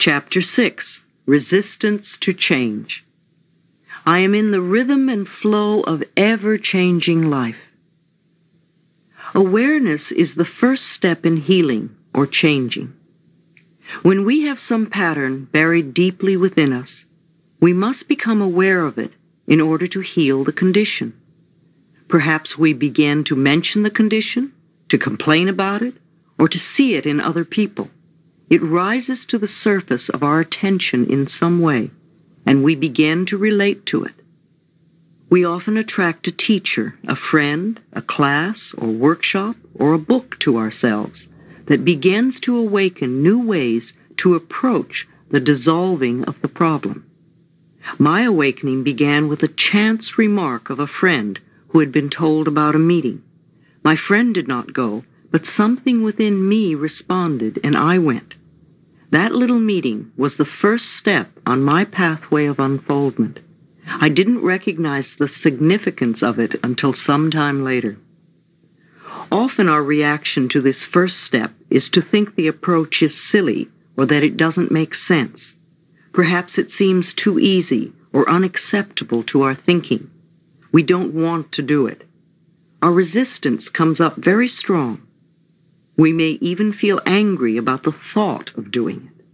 Chapter 6, Resistance to Change. I am in the rhythm and flow of ever-changing life. Awareness is the first step in healing or changing. When we have some pattern buried deeply within us, we must become aware of it in order to heal the condition. Perhaps we begin to mention the condition, to complain about it, or to see it in other people. It rises to the surface of our attention in some way, and we begin to relate to it. We often attract a teacher, a friend, a class or workshop, or a book to ourselves that begins to awaken new ways to approach the dissolving of the problem. My awakening began with a chance remark of a friend who had been told about a meeting. My friend did not go, but something within me responded, and I went. That little meeting was the first step on my pathway of unfoldment. I didn't recognize the significance of it until some time later. Often our reaction to this first step is to think the approach is silly or that it doesn't make sense. Perhaps it seems too easy or unacceptable to our thinking. We don't want to do it. Our resistance comes up very strong. We may even feel angry about the thought of doing it.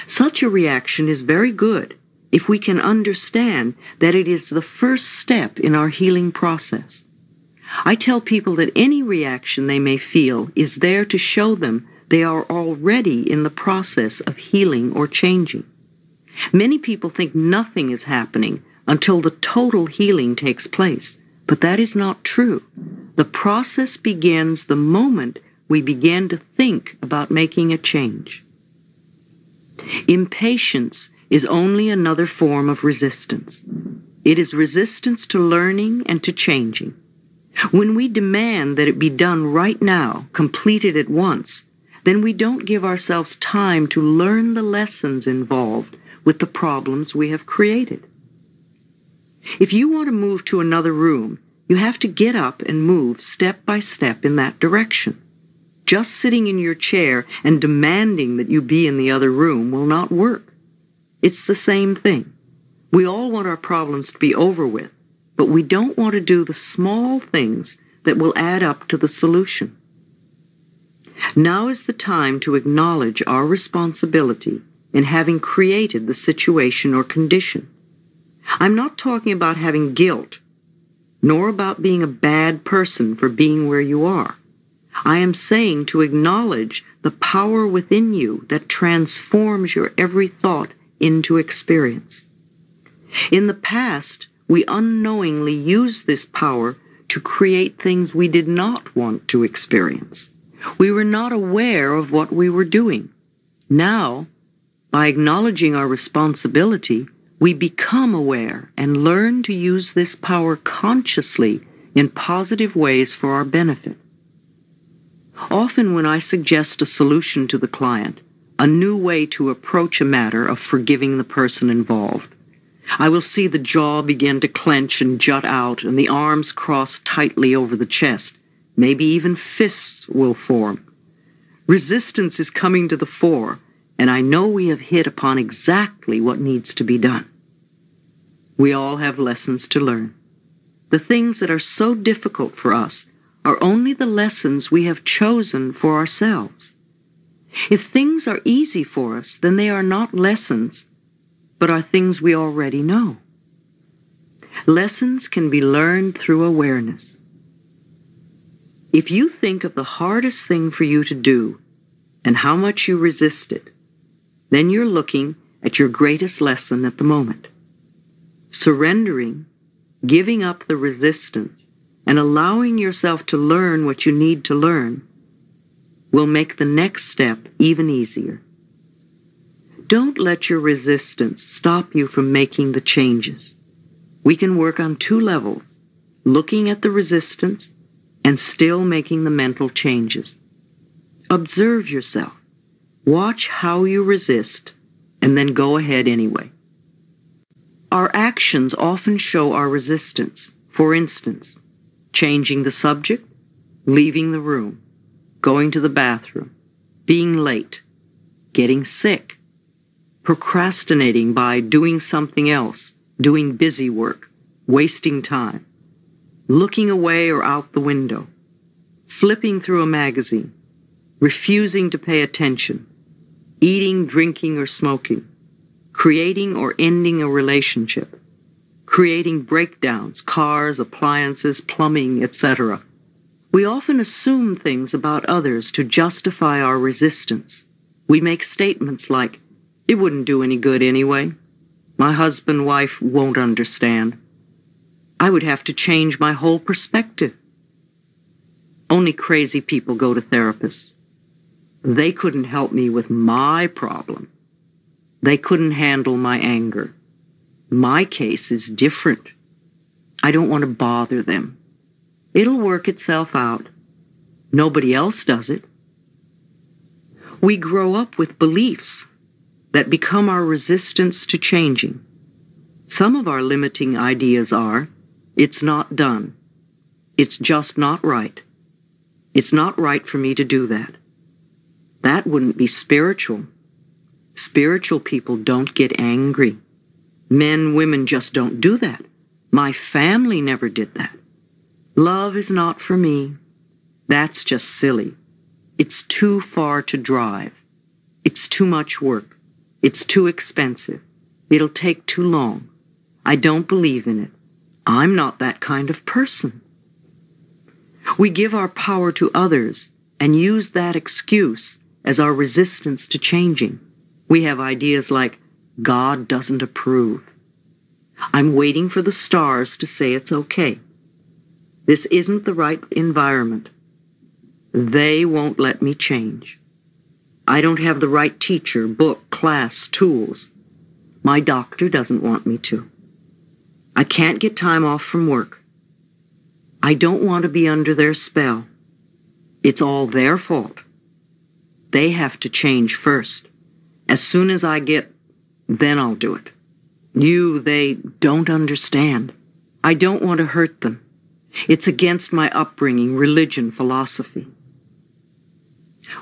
Such a reaction is very good if we can understand that it is the first step in our healing process. I tell people that any reaction they may feel is there to show them they are already in the process of healing or changing. Many people think nothing is happening until the total healing takes place, but that is not true. The process begins the moment we begin to think about making a change. Impatience is only another form of resistance. It is resistance to learning and to changing. When we demand that it be done right now, completed at once, then we don't give ourselves time to learn the lessons involved with the problems we have created. If you want to move to another room, you have to get up and move step by step in that direction. Just sitting in your chair and demanding that you be in the other room will not work. It's the same thing. We all want our problems to be over with, but we don't want to do the small things that will add up to the solution. Now is the time to acknowledge our responsibility in having created the situation or condition. I'm not talking about having guilt, nor about being a bad person for being where you are. I am saying to acknowledge the power within you that transforms your every thought into experience. In the past, we unknowingly used this power to create things we did not want to experience. We were not aware of what we were doing. Now, by acknowledging our responsibility, we become aware and learn to use this power consciously in positive ways for our benefit. Often when I suggest a solution to the client, a new way to approach a matter of forgiving the person involved, I will see the jaw begin to clench and jut out and the arms cross tightly over the chest. Maybe even fists will form. Resistance is coming to the fore, and I know we have hit upon exactly what needs to be done. We all have lessons to learn. The things that are so difficult for us are only the lessons we have chosen for ourselves. If things are easy for us, then they are not lessons, but are things we already know. Lessons can be learned through awareness. If you think of the hardest thing for you to do and how much you resist it, then you're looking at your greatest lesson at the moment. Surrendering, giving up the resistance, and allowing yourself to learn what you need to learn will make the next step even easier. Don't let your resistance stop you from making the changes. We can work on two levels, looking at the resistance and still making the mental changes. Observe yourself. Watch how you resist, and then go ahead anyway. Our actions often show our resistance. For instance, changing the subject, leaving the room, going to the bathroom, being late, getting sick, procrastinating by doing something else, doing busy work, wasting time, looking away or out the window, flipping through a magazine, refusing to pay attention, eating, drinking, or smoking, creating or ending a relationship, creating breakdowns, cars, appliances, plumbing, etc. We often assume things about others to justify our resistance. We make statements like, "It wouldn't do any good anyway. My husband, wife won't understand. I would have to change my whole perspective. Only crazy people go to therapists. They couldn't help me with my problem. They couldn't handle my anger. My case is different. I don't want to bother them. It'll work itself out. Nobody else does it." We grow up with beliefs that become our resistance to changing. Some of our limiting ideas are, "It's not done. It's just not right. It's not right for me to do that." That wouldn't be spiritual. Spiritual people don't get angry. Men, women just don't do that. My family never did that. Love is not for me. That's just silly. It's too far to drive. It's too much work. It's too expensive. It'll take too long. I don't believe in it. I'm not that kind of person. We give our power to others and use that excuse as our resistance to changing. We have ideas like, "God doesn't approve. I'm waiting for the stars to say it's okay. This isn't the right environment. They won't let me change. I don't have the right teacher, book, class, tools. My doctor doesn't want me to. I can't get time off from work. I don't want to be under their spell. It's all their fault. They have to change first. As soon as I get, then I'll do it. They don't understand. I don't want to hurt them. It's against my upbringing, religion, philosophy."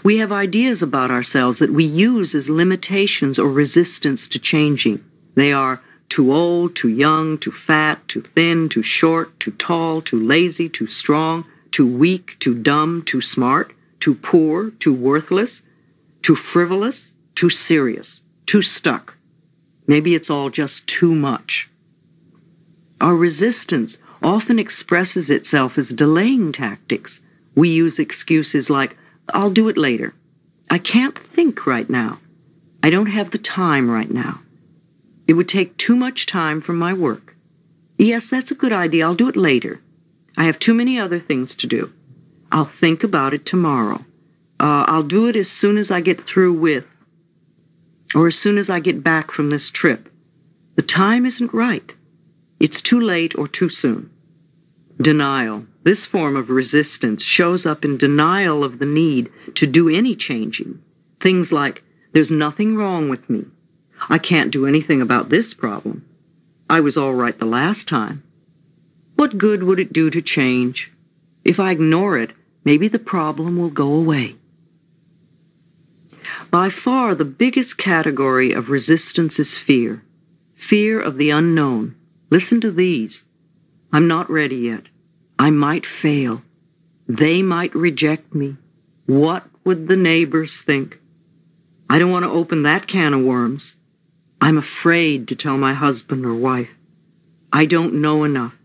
We have ideas about ourselves that we use as limitations or resistance to changing. They are too old, too young, too fat, too thin, too short, too tall, too lazy, too strong, too weak, too dumb, too smart, too poor, too worthless, too frivolous, too serious, too stuck. Maybe it's all just too much. Our resistance often expresses itself as delaying tactics. We use excuses like, "I'll do it later. I can't think right now. I don't have the time right now. It would take too much time from my work. Yes, that's a good idea. I'll do it later. I have too many other things to do. I'll think about it tomorrow. I'll do it as soon as I get through with, or as soon as I get back from this trip. The time isn't right. It's too late or too soon." Denial. This form of resistance shows up in denial of the need to do any changing. Things like, "There's nothing wrong with me. I can't do anything about this problem. I was all right the last time. What good would it do to change? If I ignore it, maybe the problem will go away." By far, the biggest category of resistance is fear. Fear of the unknown. Listen to these. "I'm not ready yet. I might fail. They might reject me. What would the neighbors think? I don't want to open that can of worms. I'm afraid to tell my husband or wife. I don't know enough.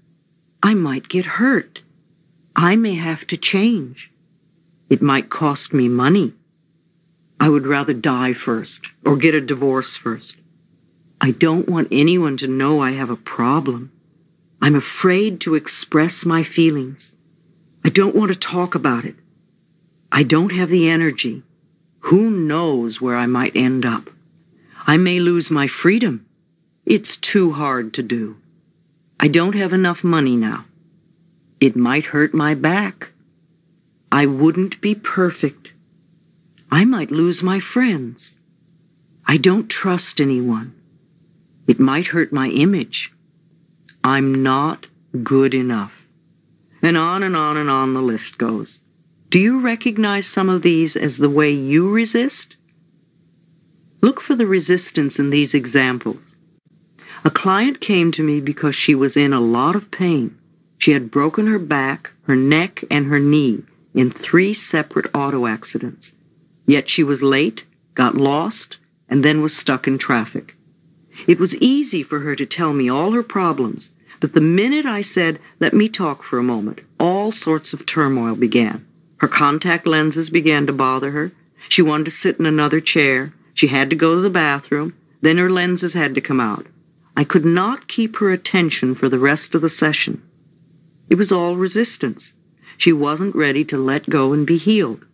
I might get hurt. I may have to change. It might cost me money. I would rather die first or get a divorce first. I don't want anyone to know I have a problem. I'm afraid to express my feelings. I don't want to talk about it. I don't have the energy. Who knows where I might end up? I may lose my freedom. It's too hard to do. I don't have enough money now. It might hurt my back. I wouldn't be perfect. I might lose my friends. I don't trust anyone. It might hurt my image. I'm not good enough." And on and on and on the list goes. Do you recognize some of these as the way you resist? Look for the resistance in these examples. A client came to me because she was in a lot of pain. She had broken her back, her neck, and her knee in 3 separate auto accidents. Yet she was late, got lost, and then was stuck in traffic. It was easy for her to tell me all her problems, but the minute I said, "Let me talk for a moment," all sorts of turmoil began. Her contact lenses began to bother her. She wanted to sit in another chair. She had to go to the bathroom. Then her lenses had to come out. I could not keep her attention for the rest of the session. It was all resistance. She wasn't ready to let go and be healed.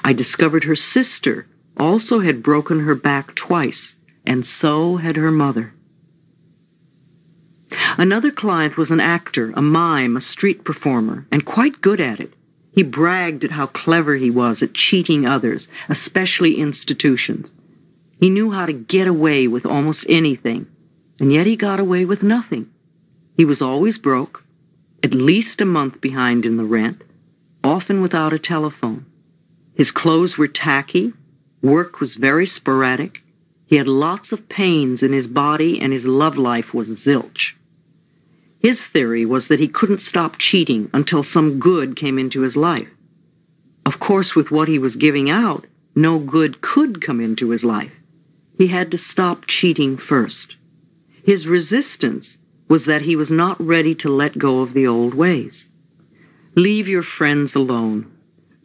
I discovered her sister also had broken her back twice, and so had her mother. Another client was an actor, a mime, a street performer, and quite good at it. He bragged at how clever he was at cheating others, especially institutions. He knew how to get away with almost anything, and yet he got away with nothing. He was always broke, at least a month behind in the rent, often without a telephone. His clothes were tacky, work was very sporadic, he had lots of pains in his body, and his love life was zilch. His theory was that he couldn't stop cheating until some good came into his life. Of course, with what he was giving out, no good could come into his life. He had to stop cheating first. His resistance was that he was not ready to let go of the old ways. Leave your friends alone.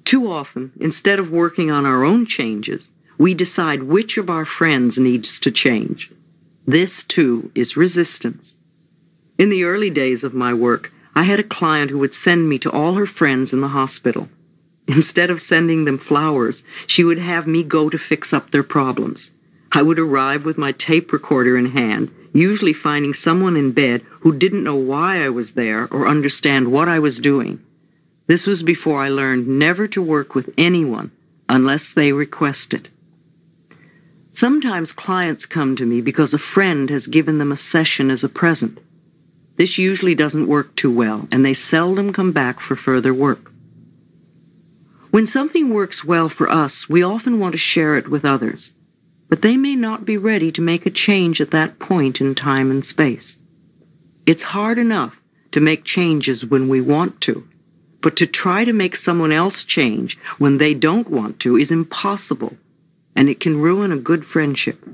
Too often, instead of working on our own changes, we decide which of our friends needs to change. This, too, is resistance. In the early days of my work, I had a client who would send me to all her friends in the hospital. Instead of sending them flowers, she would have me go to fix up their problems. I would arrive with my tape recorder in hand, usually finding someone in bed who didn't know why I was there or understand what I was doing. This was before I learned never to work with anyone unless they request it. Sometimes clients come to me because a friend has given them a session as a present. This usually doesn't work too well, and they seldom come back for further work. When something works well for us, we often want to share it with others, but they may not be ready to make a change at that point in time and space. It's hard enough to make changes when we want to, but to try to make someone else change when they don't want to is impossible, and it can ruin a good friendship.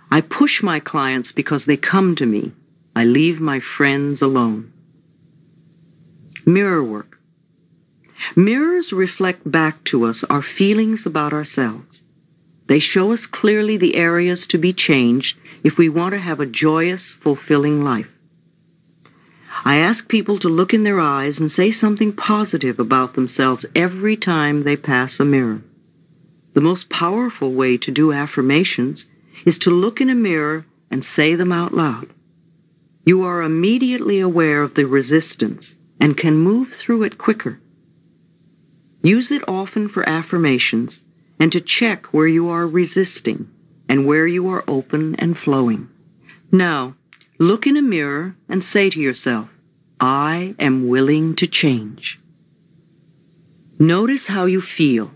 I push my clients because they come to me. I leave my friends alone. Mirror work. Mirrors reflect back to us our feelings about ourselves. They show us clearly the areas to be changed if we want to have a joyous, fulfilling life. I ask people to look in their eyes and say something positive about themselves every time they pass a mirror. The most powerful way to do affirmations is to look in a mirror and say them out loud. You are immediately aware of the resistance and can move through it quicker. Use it often for affirmations and to check where you are resisting and where you are open and flowing. Now, look in a mirror and say to yourself, I am willing to change. Notice how you feel.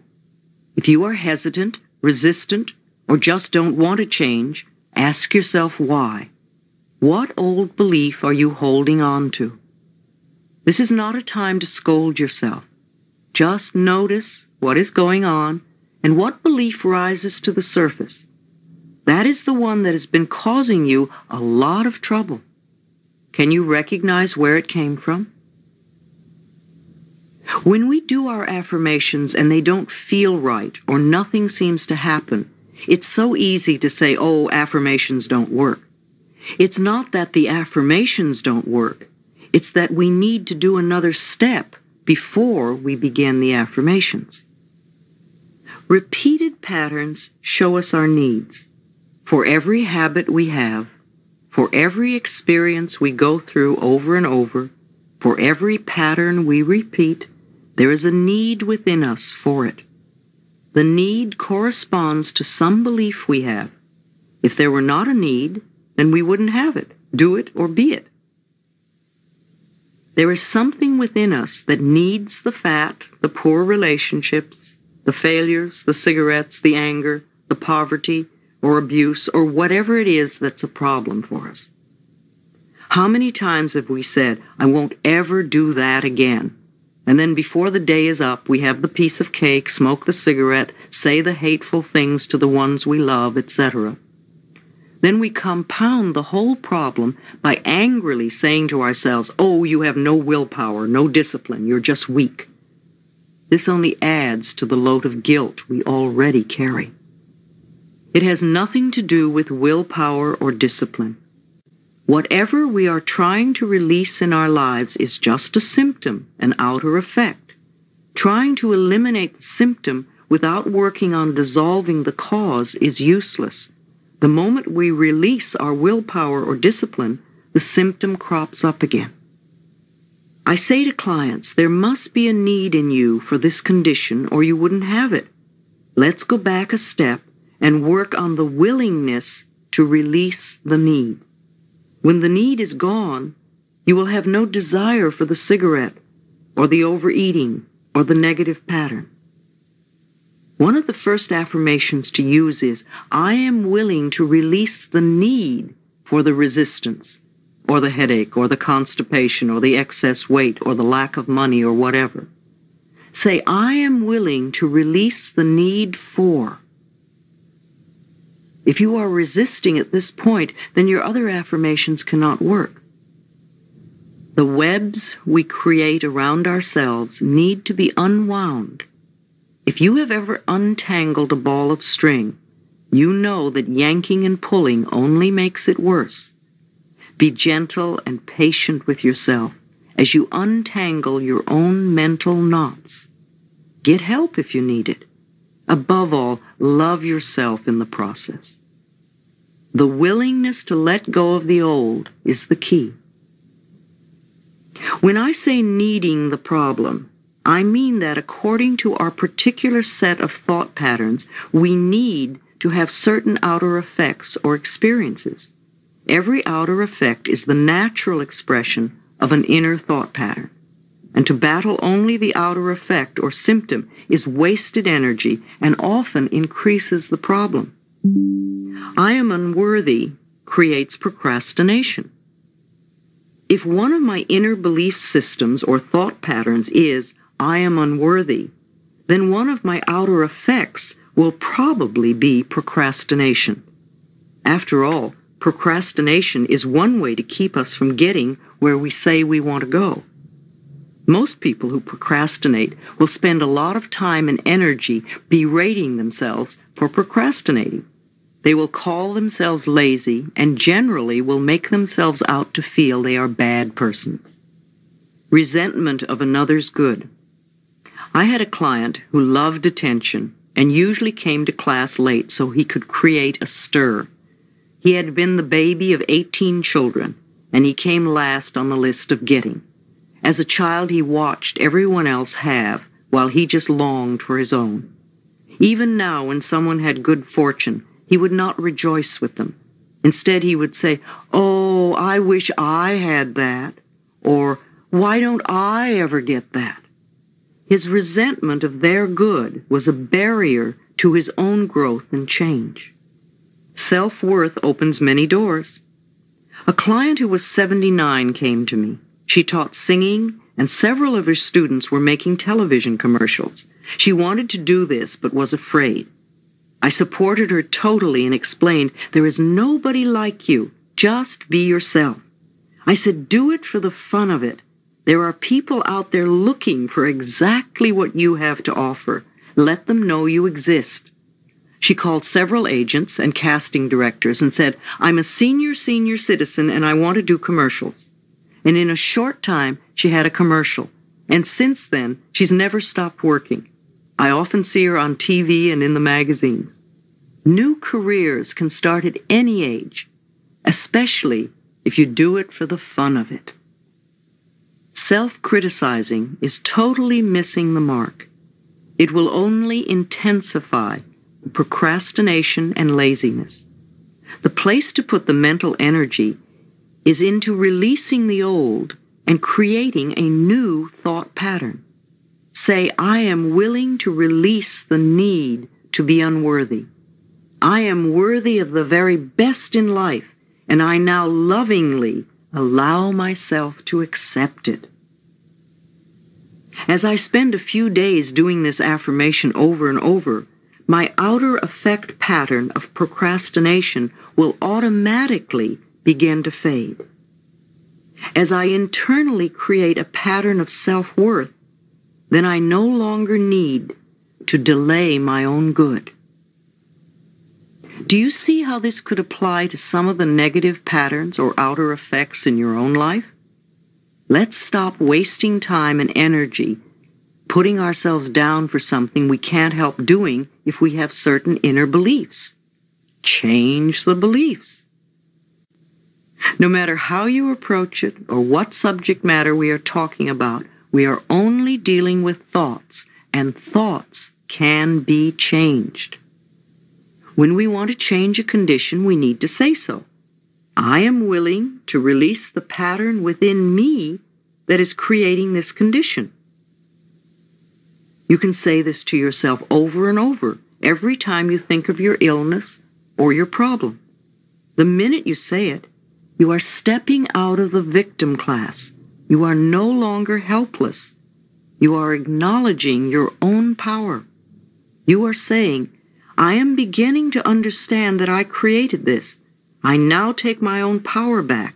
If you are hesitant, resistant, or just don't want to change, ask yourself why. What old belief are you holding on to? This is not a time to scold yourself. Just notice what is going on and what belief rises to the surface. That is the one that has been causing you a lot of trouble. Can you recognize where it came from? When we do our affirmations and they don't feel right or nothing seems to happen, it's so easy to say, oh, affirmations don't work. It's not that the affirmations don't work. It's that we need to do another step before we begin the affirmations. Repeated patterns show us our needs. For every habit we have, for every experience we go through over and over, for every pattern we repeat, there is a need within us for it. The need corresponds to some belief we have. If there were not a need, then we wouldn't have it, do it, or be it. There is something within us that needs the fat, the poor relationships, the failures, the cigarettes, the anger, the poverty, or abuse or whatever it is that's a problem for us. How many times have we said, I won't ever do that again? And then before the day is up, we have the piece of cake, smoke the cigarette, say the hateful things to the ones we love, etc. Then we compound the whole problem by angrily saying to ourselves, oh, you have no willpower, no discipline, you're just weak. This only adds to the load of guilt we already carry. It has nothing to do with willpower or discipline. Whatever we are trying to release in our lives is just a symptom, an outer effect. Trying to eliminate the symptom without working on dissolving the cause is useless. The moment we release our willpower or discipline, the symptom crops up again. I say to clients, there must be a need in you for this condition or you wouldn't have it. Let's go back a step and work on the willingness to release the need. When the need is gone, you will have no desire for the cigarette or the overeating or the negative pattern. One of the first affirmations to use is, I am willing to release the need for the resistance or the headache or the constipation or the excess weight or the lack of money or whatever. Say, I am willing to release the need for. If you are resisting at this point, then your other affirmations cannot work. The webs we create around ourselves need to be unwound. If you have ever untangled a ball of string, you know that yanking and pulling only makes it worse. Be gentle and patient with yourself as you untangle your own mental knots. Get help if you need it. Above all, love yourself in the process. The willingness to let go of the old is the key. When I say needing the problem, I mean that according to our particular set of thought patterns, we need to have certain outer effects or experiences. Every outer effect is the natural expression of an inner thought pattern. And to battle only the outer effect or symptom is wasted energy and often increases the problem. I am unworthy creates procrastination. If one of my inner belief systems or thought patterns is, I am unworthy, then one of my outer effects will probably be procrastination. After all, procrastination is one way to keep us from getting where we say we want to go. Most people who procrastinate will spend a lot of time and energy berating themselves for procrastinating. They will call themselves lazy and generally will make themselves out to feel they are bad persons. Resentment of another's good. I had a client who loved attention and usually came to class late so he could create a stir. He had been the baby of 18 children, and he came last on the list of getting. As a child, he watched everyone else have, while he just longed for his own. Even now, when someone had good fortune, he would not rejoice with them. Instead, he would say, "Oh, I wish I had that," or "Why don't I ever get that?" His resentment of their good was a barrier to his own growth and change. Self-worth opens many doors. A client who was 79 came to me. She taught singing, and several of her students were making television commercials. She wanted to do this, but was afraid. I supported her totally and explained, there is nobody like you. Just be yourself. I said, do it for the fun of it. There are people out there looking for exactly what you have to offer. Let them know you exist. She called several agents and casting directors and said, I'm a senior citizen and I want to do commercials. And in a short time, she had a commercial. And since then, she's never stopped working. I often see her on TV and in the magazines. New careers can start at any age, especially if you do it for the fun of it. Self-criticizing is totally missing the mark. It will only intensify procrastination and laziness. The place to put the mental energy is into releasing the old and creating a new thought pattern. Say, I am willing to release the need to be unworthy. I am worthy of the very best in life, and I now lovingly allow myself to accept it. As I spend a few days doing this affirmation over and over, my outer effect pattern of procrastination will automatically begin to fade. As I internally create a pattern of self-worth, then I no longer need to delay my own good. Do you see how this could apply to some of the negative patterns or outer effects in your own life? Let's stop wasting time and energy putting ourselves down for something we can't help doing if we have certain inner beliefs. Change the beliefs. No matter how you approach it or what subject matter we are talking about, we are only dealing with thoughts, and thoughts can be changed. When we want to change a condition, we need to say so. I am willing to release the pattern within me that is creating this condition. You can say this to yourself over and over every time you think of your illness or your problem. The minute you say it, you are stepping out of the victim class. You are no longer helpless. You are acknowledging your own power. You are saying, I am beginning to understand that I created this. I now take my own power back.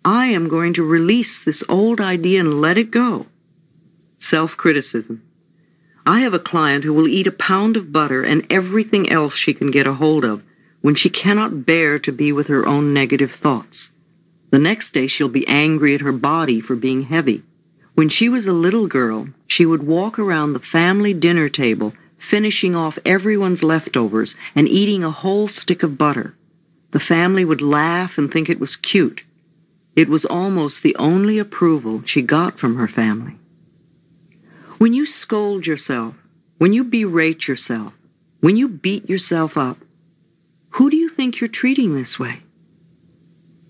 I am going to release this old idea and let it go. Self-criticism. I have a client who will eat a pound of butter and everything else she can get a hold of when she cannot bear to be with her own negative thoughts. The next day she'll be angry at her body for being heavy. When she was a little girl, she would walk around the family dinner table, finishing off everyone's leftovers and eating a whole stick of butter. The family would laugh and think it was cute. It was almost the only approval she got from her family. When you scold yourself, when you berate yourself, when you beat yourself up, who do you think you're treating this way?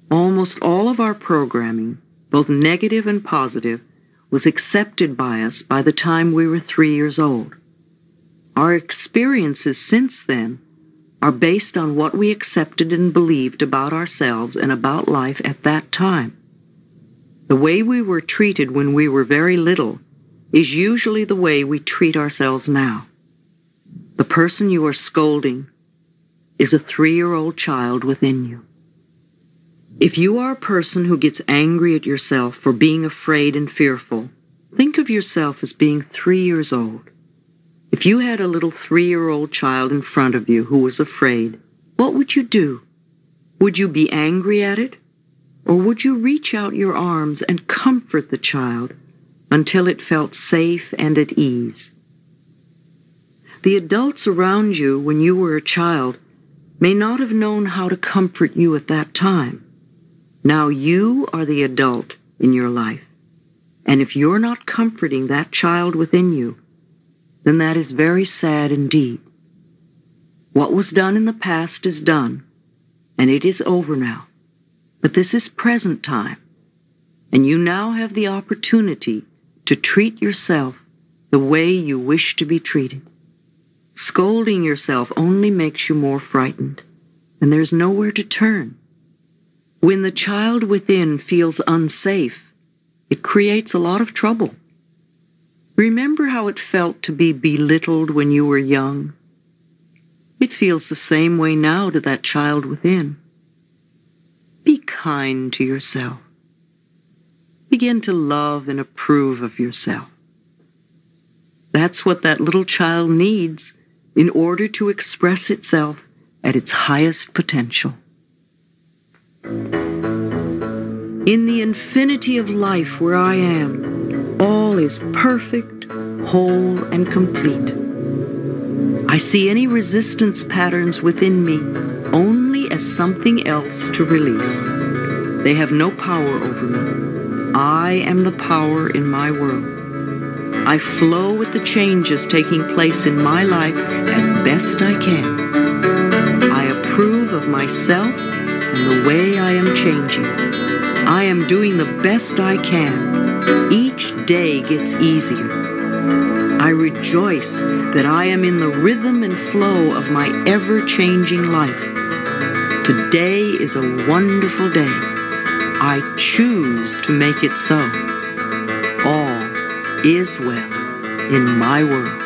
Almost all of our programming, both negative and positive, was accepted by us by the time we were 3 years old. Our experiences since then are based on what we accepted and believed about ourselves and about life at that time. The way we were treated when we were very little is usually the way we treat ourselves now. The person you are scolding is a 3-year-old child within you. If you are a person who gets angry at yourself for being afraid and fearful, think of yourself as being 3 years old. If you had a little 3-year-old child in front of you who was afraid, what would you do? Would you be angry at it? Or would you reach out your arms and comfort the child until it felt safe and at ease? The adults around you when you were a child may not have known how to comfort you at that time. Now you are the adult in your life. And if you're not comforting that child within you, then that is very sad indeed. What was done in the past is done, and it is over now. But this is present time, and you now have the opportunity to treat yourself the way you wish to be treated. Scolding yourself only makes you more frightened, and there's nowhere to turn. When the child within feels unsafe, it creates a lot of trouble. Remember how it felt to be belittled when you were young? It feels the same way now to that child within. Be kind to yourself. Begin to love and approve of yourself. That's what that little child needs in order to express itself at its highest potential. In the infinity of life where I am, all is perfect, whole, and complete. I see any resistance patterns within me only as something else to release. They have no power over me. I am the power in my world. I flow with the changes taking place in my life as best I can. I approve of myself and the way I am changing. I am doing the best I can. Each day gets easier. I rejoice that I am in the rhythm and flow of my ever-changing life. Today is a wonderful day. I choose to make it so. All is well in my world.